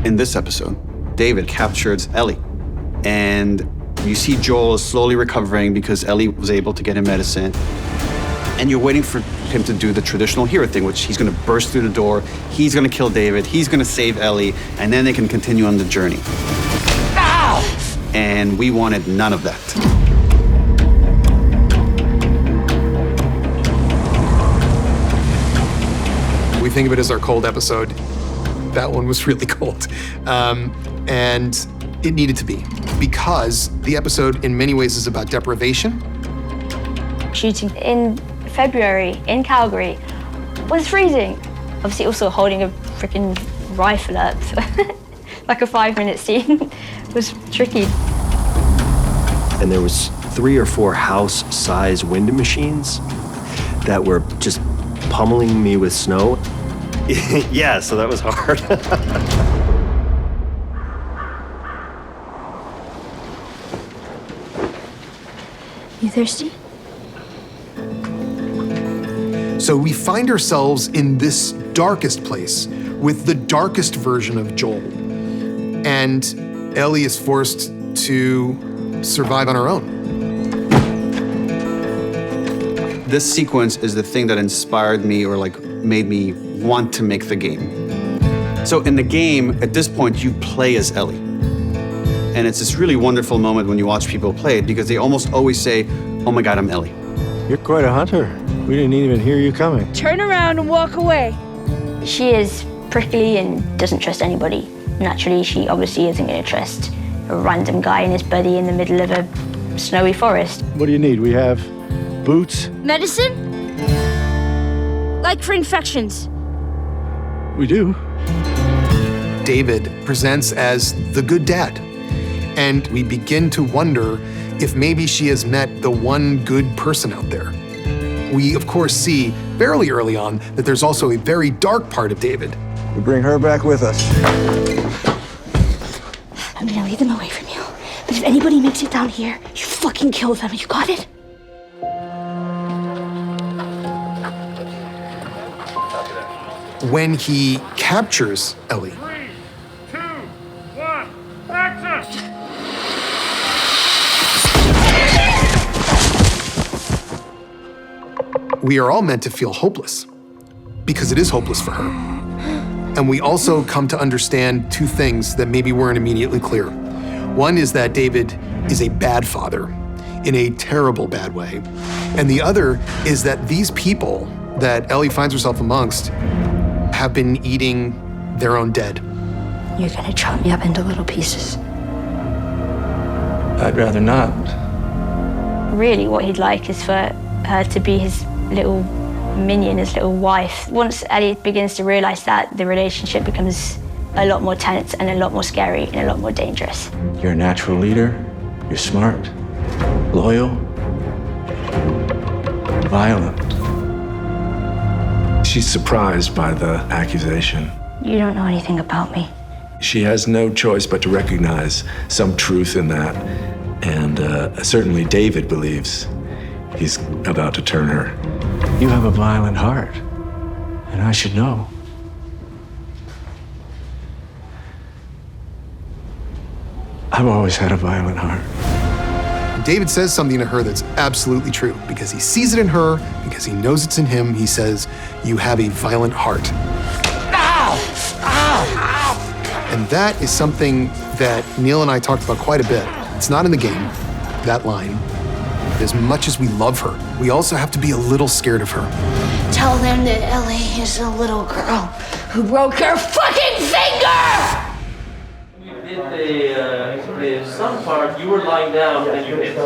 In this episode, David captures Ellie, and you see Joel is slowly recovering because Ellie was able to get him medicine. And you're waiting for him to do the traditional hero thing, which he's gonna burst through the door, he's gonna kill David, he's gonna save Ellie, and then they can continue on the journey. Ow! And we wanted none of that. We think of it as our cold episode. That one was really cold. And it needed to be, because the episode in many ways is about deprivation. Shooting in February in Calgary was freezing. Obviously also holding a freaking rifle up, like a 5-minute scene was tricky. And there was 3 or 4 house-size wind machines that were just pummeling me with snow. Yeah, so that was hard. You thirsty? So we find ourselves in this darkest place with the darkest version of Joel. And Ellie is forced to survive on her own. This sequence is the thing that inspired me or like made me want to make the game. So in the game, at this point, you play as Ellie. And it's this really wonderful moment when you watch people play it because they almost always say, oh my God, I'm Ellie. You're quite a hunter. We didn't even hear you coming. Turn around and walk away. She is prickly and doesn't trust anybody. Naturally, she obviously isn't going to trust a random guy and his buddy in the middle of a snowy forest. What do you need? We have boots. Medicine? Like for infections. We do. David presents as the good dad. And we begin to wonder if maybe she has met the one good person out there. We, of course, see fairly early on that there's also a very dark part of David. We bring her back with us. I'm gonna lead them away from you. But if anybody makes it down here, you fucking kill them. You got it? When he captures Ellie, 3, 2, 1, action! we are all meant to feel hopeless, because it is hopeless for her. And we also come to understand 2 things that maybe weren't immediately clear. One is that David is a bad father, in a terrible bad way. And the other is that these people that Ellie finds herself amongst have been eating their own dead. You're gonna chop me up into little pieces. I'd rather not. Really, what he'd like is for her to be his little minion, his little wife. Once Ellie begins to realize that, the relationship becomes a lot more tense and a lot more scary and a lot more dangerous. You're a natural leader. You're smart, loyal, violent. She's surprised by the accusation. You don't know anything about me. She has no choice but to recognize some truth in that. And certainly David believes he's about to turn her. You have a violent heart, and I should know. I've always had a violent heart. David says something to her that's absolutely true, because he sees it in her, because he knows it's in him. He says, you have a violent heart. Ow! Ow! Ow! And that is something that Neil and I talked about quite a bit. It's not in the game, that line. As much as we love her, we also have to be a little scared of her. Tell them that Ellie is a little girl who broke her fucking finger! The some part, you were lying down and you hit.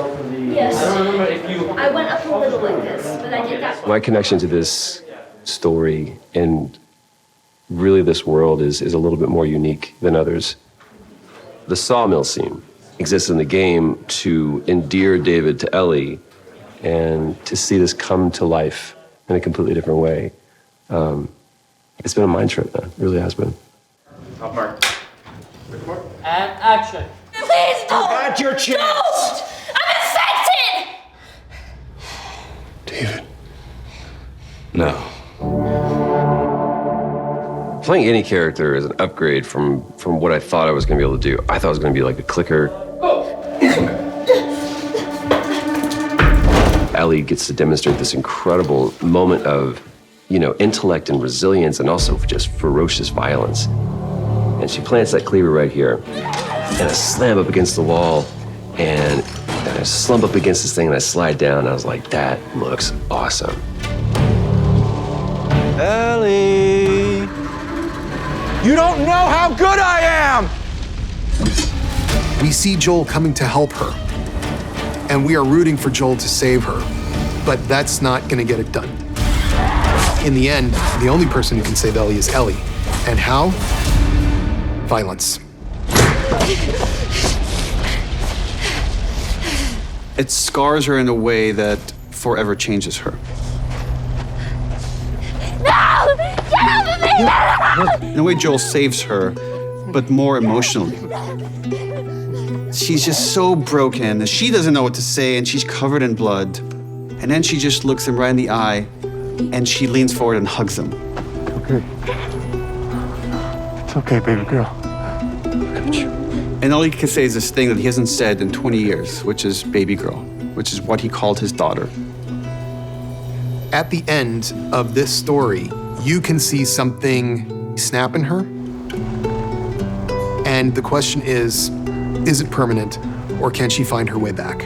Yes. I don't remember if you... I went up a little like this, but I did that. My connection to this story and really this world is a little bit more unique than others. The sawmill scene exists in the game to endear David to Ellie and to see this come to life in a completely different way. It's been a mind trip, man. It really has been. Top mark. And action. Please don't! At your chance! Don't! I'm infected! David. No. Playing any character is an upgrade from what I thought I was going to be able to do. I thought I was going to be like a clicker. Ellie gets to demonstrate this incredible moment of, intellect and resilience, and also just ferocious violence. And she plants that cleaver right here, and I slam up against the wall, and I slump up against this thing, and I slide down, and I was like, that looks awesome. Ellie, you don't know how good I am! We see Joel coming to help her, and we are rooting for Joel to save her, but that's not gonna get it done. In the end, the only person who can save Ellie is Ellie. And how? Violence. It scars her in a way that forever changes her. No! Get off of me! In a way, Joel saves her, but more emotionally. She's just so broken that she doesn't know what to say, and she's covered in blood. And then she just looks him right in the eye, and she leans forward and hugs him. Okay. It's okay, baby girl. And all he can say is this thing that he hasn't said in 20 years, which is baby girl, which is what he called his daughter. At the end of this story, you can see something snap in her. And the question is it permanent, or can she find her way back?